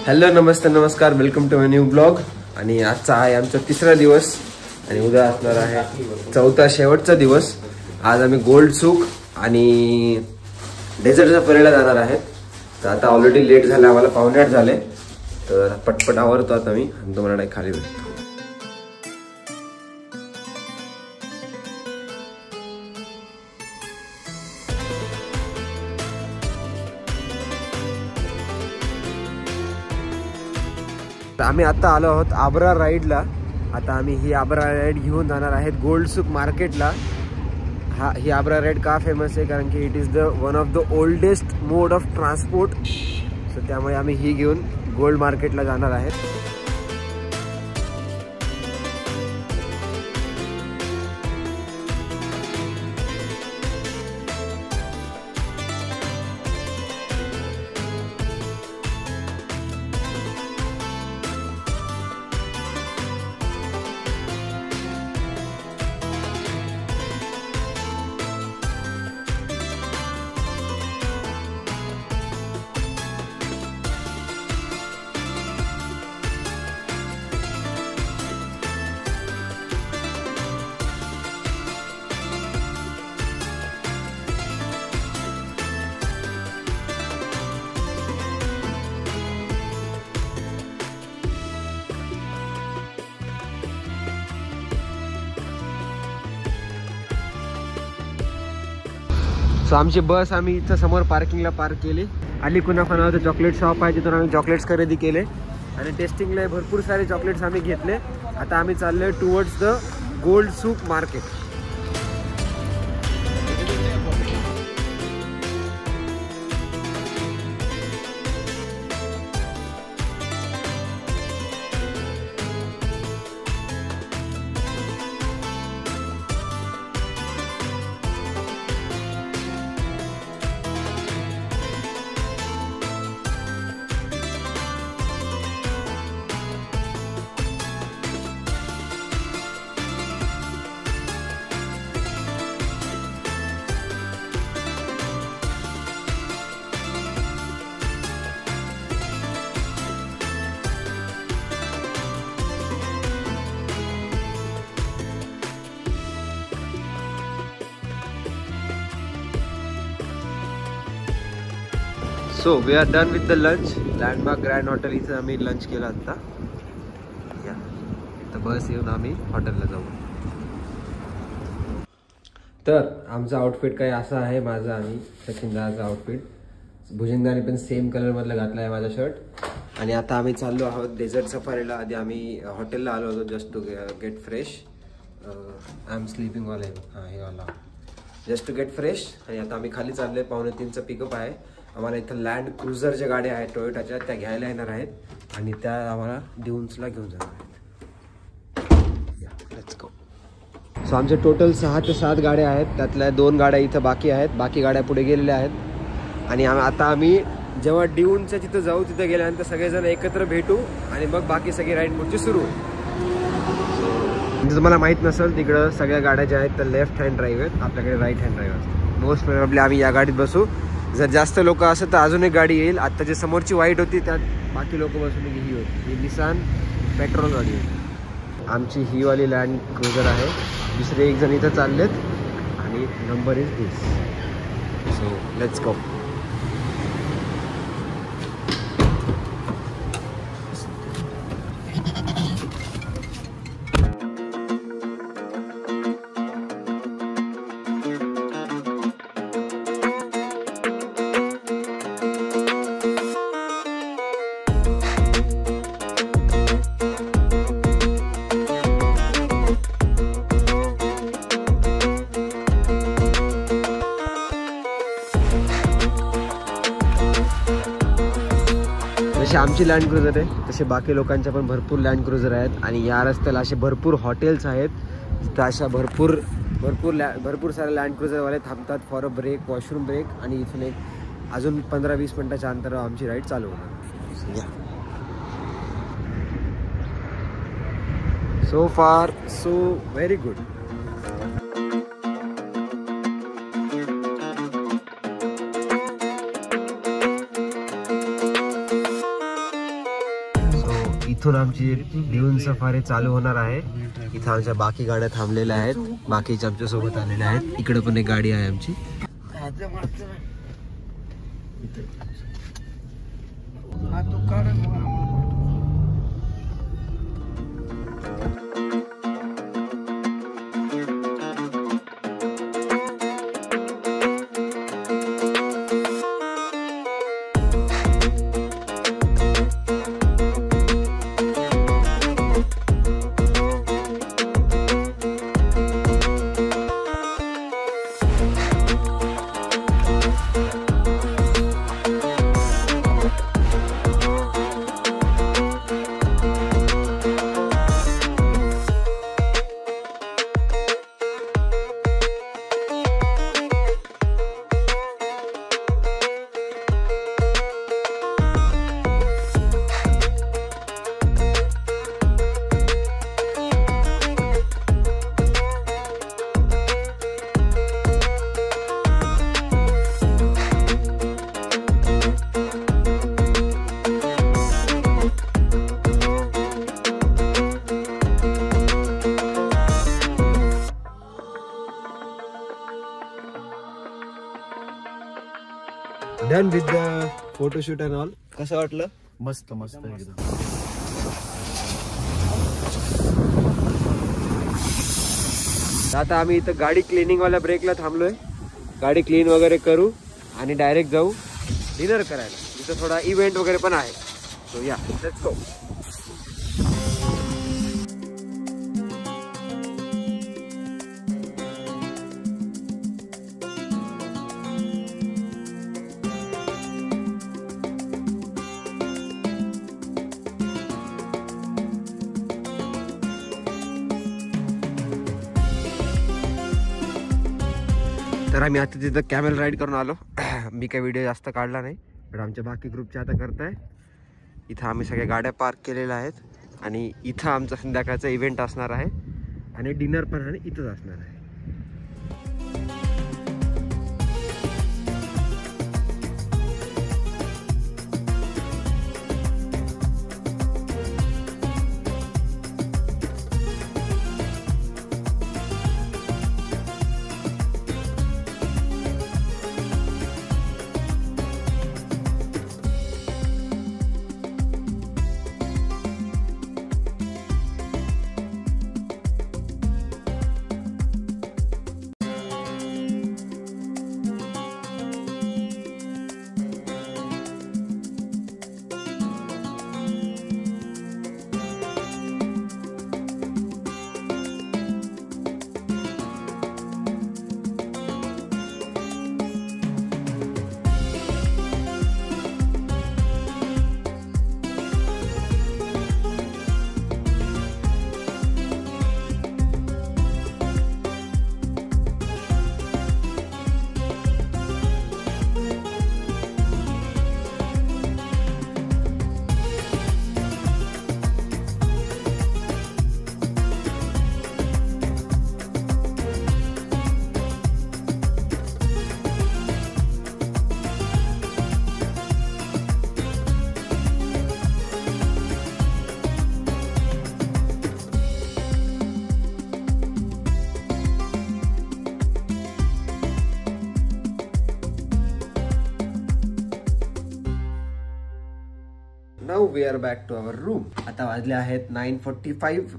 Hello नमस्ते नमस्कार welcome to my new blog. आणि आजचा आहे आमचा तिसरा दिवस आणि उद्या असणार आहे चौथा शेवटचा दिवस। आज आम्ही गोल्ड सूक आणि डेझर्ट सफारीला जाणार आहे। तर आता ऑलरेडी लेट झाला, आम्हाला 7:45 झाले, तर पटपट आवरतो आता मी आणि तुम्हाला नाही खाली भेटतो। आम्ही आता आलो आहोत आबरा राईडला। आता आम्ही ही आबरा राईड घेऊन जाणार आहेत गोल्ड सूक मार्केटला। ही आबरा राईड का फेमस आहे कारण की it is the one of the oldest mode of transport. So त्यामुळे आम्ही ही घेऊन गोल्ड मार्केटला जाणार आहेत। सो आमची बस आम्ही इथं समोर पार्किंगला पार्क केली। अली कुनाफा नावाचं चॉकलेट शॉप आहे, तिथून आम्ही चॉकलेट्स खरेदी केले आणि टेस्टिंगला भरपूर सारे चॉकलेट्स आम्ही घेतले। आता आम्ही चाललोय towards the Gold Souk market. So we are done with the lunch. Landmark Grand Hotel इथं आम्ही लंच केला आता। तर बस येऊन आम्ही हॉटेलला जाऊ। तर आमचा आउटफिट काही असा आहे, माझा आणि सचिनदाचा आउटफिट। भुजंगाने पण सेम कलर मधला घातला आहे माझा शर्ट। आणि आता आम्ही चाललो आहोत डेझर्ट सफारीला। आधी आम्ही हॉटेलला आलो होतो just to get fresh. I am sleeping वाला आहे, हे वाला जस्ट टू गेट फ्रेश। आणि आता आम्ही खाली चाललोय, 2:45चं पिकअप आहे। आम्हाला इथं लँड क्रुझरच्या गाड्या आहेत टोयोटाच्या, त्या घ्यायला येणार आहेत आणि त्या आम्हाला ड्यून्सला घेऊन जाणार आहेत। Let's go. सो आमचे टोटल 6 ते 7 गाड्या आहेत, त्यातल्या 2 गाड्या इथं बाकी आहेत, बाकी गाड्या पुढे गेलेल्या आहेत। आणि आता आम्ही जेव्हा ड्यूनच्या तिथं जाऊ, तिथं गेल्यानंतर सगळेजण एकत्र भेटू आणि मग बाकी सगळी राईड पुढची सुरू। म्हणजे तुम्हाला माहीत नसेल, तिकडं सगळ्या गाड्या ज्या आहेत त्या लेफ्ट हँड ड्राईव्ह आहेत, आपल्याकडे राईट हँड ड्राईव्ह असते। मोस्ट प्रोबॅबली आम्ही या गाडीत बसू। जर जास्त लोक असेल तर अजून एक गाडी येईल। आता जी समोरची व्हाईट होती त्यात बाकी लोक बसून ही होती, ही निसान पेट्रोल गाडी होती। आमची ही वाली लँड क्रुझर आहे। दुसरे एक जण इथं चाललेत आणि number is this. So let's go. जशी आमची लँड क्रुझर आहे तसे बाकी लोकांच्या पण भरपूर लँड क्रुझर आहेत। आणि या रस्त्याला असे भरपूर हॉटेल्स आहेत, तिथं अशा भरपूर सारे लँड क्रुझरवाले थांबतात for a break, washroom break. आणि इथून एक अजून 15-20 मिनिटाच्या अंतरावर आमची राईड चालू होणार। सो फार सो व्हेरी गुड। इथून आमची ड्यून सफारी चालू होणार आहे। इथं आमच्या बाकी गाड्या थांबलेल्या आहेत, बाकीच्या आमच्या सोबत आलेल्या आहेत। इकडे पण एक गाडी आहे आमची। Done with the photoshoot and all. कसं वाटलं? मस्त मस्त एकदम। आता आम्ही इथं गाडी क्लिनिंग वाल्या ब्रेकला थांबलोय। गाडी क्लीन वगैरे करू आणि डायरेक्ट जाऊ डिनर करायला। इथं थोडा इव्हेंट वगैरे पण आहे, सो या लेट्स गो। तर आम्ही आता तिथं कॅमेल राईड करून आलो। मी काही व्हिडिओ जास्त काढला नाही, पण आमच्या बाकी ग्रुपचे आता करताय। इथं आम्ही सगळ्या गाड्या पार्क केलेल्या आहेत आणि इथं आमचा संध्याकाळचा इव्हेंट असणार आहे आणि डिनर पण आणि इथंच असणार आहे। Now we are back to our room. आता वाजले आहेत 9:45।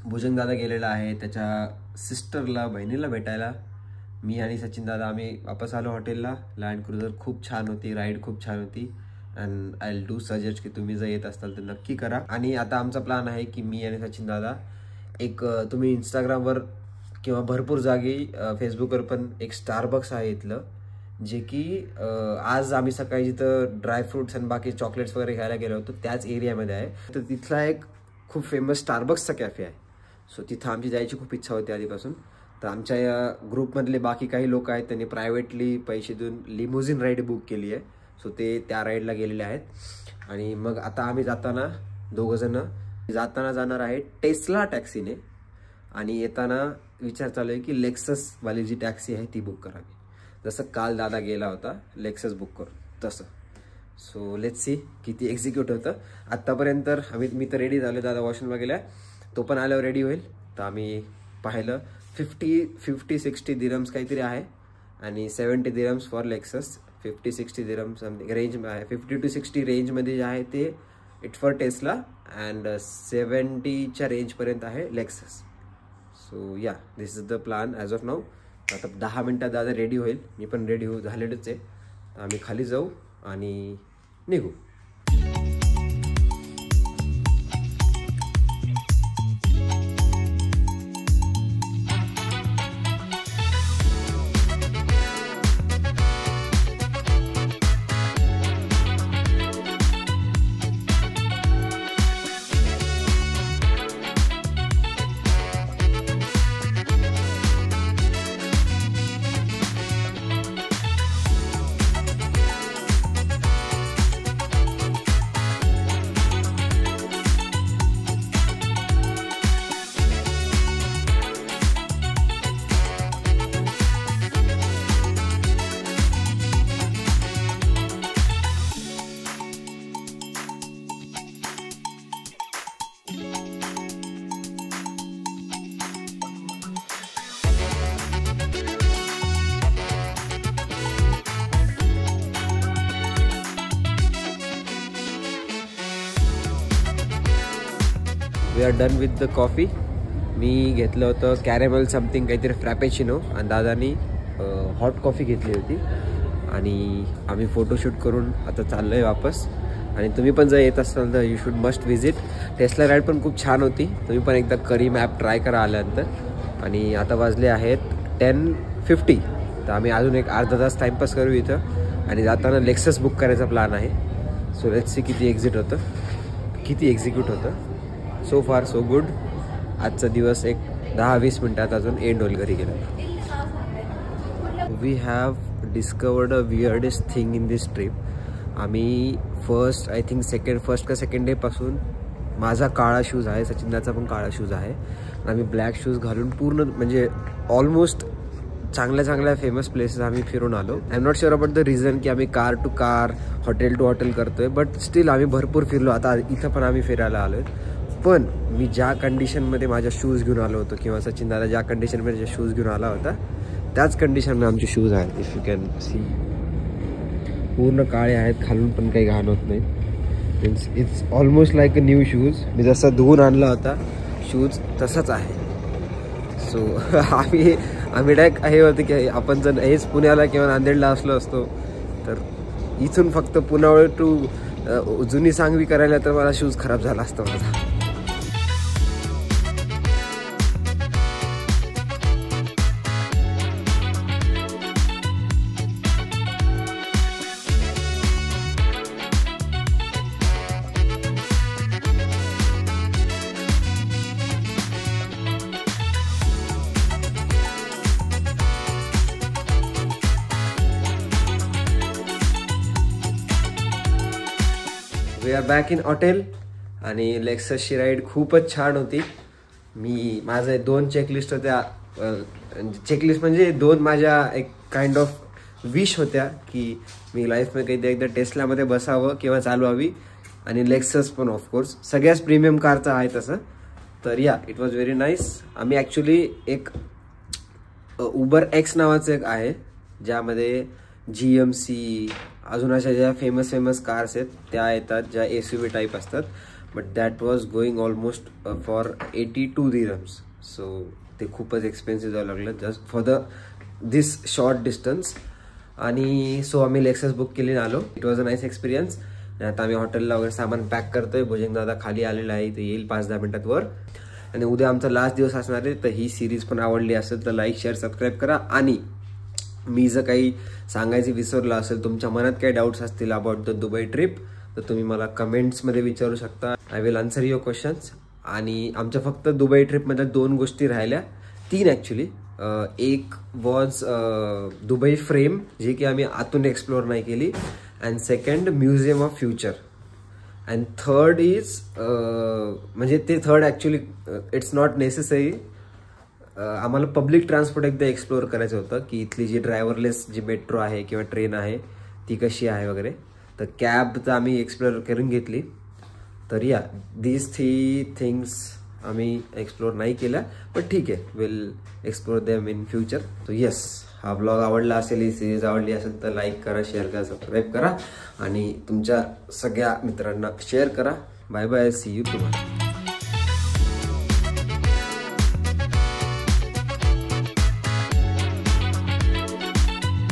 भुजंग दादा गेलेला आहे त्याच्या सिस्टरला, बहिणीला भेटायला। मी आणि सचिन दादा आम्ही वापस आलो हॉटेलला। लँड क्रुझर खूप छान होती, राईड खूप छान होती and I will do suggest की तुम्ही जर येत असाल तर नक्की करा। आणि आता आमचा प्लॅन आहे की मी आणि सचिन दादा एक, तुम्ही इंस्टाग्रामवर किंवा भरपूर जागी फेसबुकवर पण एक स्टारबक्स आहे इथलं, जे की आज आम्ही सकाळी जिथं ड्रायफ्रुट्स आणि बाकी चॉकलेट्स वगैरे घ्यायला गेलो होतो त्याच एरियामध्ये आहे। तर तिथला एक खूप फेमस स्टारबक्सचा कॅफे आहे। सो तिथं आमची जायची खूप इच्छा होती आधीपासून। तर आमच्या या ग्रुपमधले बाकी काही लोक आहेत त्यांनी प्रायव्हेटली पैसे देऊन लिमोझिन राईड बुक केली आहे। सो ते त्या राईडला गेलेले आहेत। आणि मग आता आम्ही जाताना दोघंजण जाणार आहे टेस्ला टॅक्सीने आणि येताना विचार चालू आहे की लेक्ससवाली जी टॅक्सी आहे ती बुक करावी, जसं काल दादा गेला होता लेक्सस बुक करून तसं। सो लेट्स सी किती एक्झिक्यूट होतं. आत्तापर्यंत मी तर रेडी झालो, दादा वॉशरूमला गेला, तो पण आल्यावर रेडी होईल. तर आम्ही पाहिलं 50-60 दिरम्स काहीतरी आहे आणि 70 dirhams for Lexus. 50-60 dirhams something range आहे, 50 to 60 रेंजमध्ये जे आहे ते इट फॉर टेस्ला अँड 70च्या रेंजपर्यंत आहे Lexus. So yeah this is the plan as of now. आता 10 मिनटात दादा रेडी होईल, मी पण रेडी झालेलंच आहे. आम्ही खाली जाऊ आणि निघू. We are done with the coffee. मी घेतलं होतं कॅरेमल समथिंग काहीतरी फ्रॅपेचिनो आणि दादानी हॉट कॉफी घेतली होती आणि आम्ही फोटोशूट करून आता चाललो आहे वापस. आणि तुम्ही पण जर येत असाल तर you should must visit. Tesla ride पण खूप छान होती, तुम्ही पण एकदा करीम ॲप ट्राय करा आल्यानंतर. आणि आता वाजले आहेत 10:50, तर आम्ही अजून एक अर्धा तास टाईमपास करू इथं आणि जाताना लेक्सस बुक करायचा प्लॅन आहे. सो लेट्स सी किती एक्झिक्यूट होतं. सो फार सो गुड. आजचा दिवस एक 10-20 मिनटात अजून एंड होईल घरी गेला. We have discovered a weirdest thing in this trip. आम्ही फर्स्ट का सेकंड डेपासून माझा काळा शूज आहे, सचिनदाचा पण काळा शूज आहे. आम्ही ब्लॅक शूज घालून पूर्ण म्हणजे ऑलमोस्ट चांगल्या फेमस प्लेसेस आम्ही फिरून आलो. I am not sure about the reason की आम्ही car to car, hotel to hotel करतोय, बट स्टील आम्ही भरपूर फिरलो. आता इथं पण आम्ही फिरायला आलो आहे. पण मी ज्या कंडिशनमध्ये माझ्या शूज घेऊन आलो होतो किंवा सचिन दादा ज्या कंडिशनमध्ये शूज घेऊन आला होता त्याच कंडिशनमध्ये आमचे शूज आहेत. इफ यू कॅन सी पूर्ण काळे आहेत, खालून पण काही घाण होत नाही. Means it's almost like a new shoes. मी जसा धुवून आणला होता शूज तसाच आहे. सो आम्ही डायरेक्ट हे होतं की आपण जर हेच पुण्याला किंवा नांदेडला असलो असतो तर इथून फक्त पुण्यावर टू जुनी सांगवी करायला तर मला शूज खराब झाला असता माझा. We are back in hotel आणि लेक्ससची राईड खूपच छान होती. माझे 2 चेकलिस्ट होत्या. चेकलिस्ट म्हणजे 2 माझ्या एक काइंड ऑफ विश होत्या की मी लाईफमध्ये कधी एकदा टेस्लामध्ये बसावं किंवा चालवावी. आणि लेक्सस पण ऑफकोर्स सगळ्याच प्रीमियम कारचं आहे तसं. तर या इट वॉज व्हेरी नाईस. आम्ही ॲक्च्युली एक उबर एक्स नावाचं एक आहे ज्यामध्ये GMC अजून अशा ज्या फेमस कार्स आहेत त्या येतात ज्या SUV टाईप असतात. But that was going almost for 82 dirhams. So ते खूपच एक्सपेन्सिव्ह जावं लागलं just for this short distance. आणि सो आम्ही लेक्सस बुक केली आलो. It was a nice experience. आता आम्ही हॉटेलला वगैरे सामान पॅक करतोय. भुजंग दादा खाली आलेला आहे, ते येईल 5-10 मिनिटात वर. आणि उद्या आमचा लास्ट दिवस असणार आहे. तर ही सिरीज पण आवडली असेल तर लाईक शेअर सबस्क्राईब करा. आणि मी जर काही सांगायचं विसरलं असेल, तुमच्या मनात काही डाऊट्स असतील अबाउट द दुबई ट्रिप तर तुम्ही मला कमेंट्समध्ये विचारू शकता. I will answer your questions. आणि आमच्या फक्त दुबई ट्रिपमध्ये 2 गोष्टी राहिल्या, 3 ॲक्च्युली. एक वॉज दुबई फ्रेम जी की आम्ही आतून एक्सप्लोअर नाही केली. And second museum of future. And third is म्हणजे ते third actually it's not necessary. आम्हाला पब्लिक ट्रान्सपोर्ट एकदा एक्सप्लोअर करायचं होतं की इथली जी ड्रायव्हरलेस जी मेट्रो आहे किंवा ट्रेन आहे ती कशी आहे वगैरे. तर कॅब तर आम्ही एक्सप्लोर करून घेतली. तर या दीज 3 थिंग्स आम्ही एक्सप्लोर नाही केल्या, पण ठीक आहे, will explore them in future. So yes, हा ब्लॉग आवडला असेल, ही सिरीज आवडली असेल तर लाईक करा, शेअर करा, सबस्क्राईब करा आणि तुमच्या सगळ्या मित्रांना शेअर करा. Bye bye, see you tomorrow.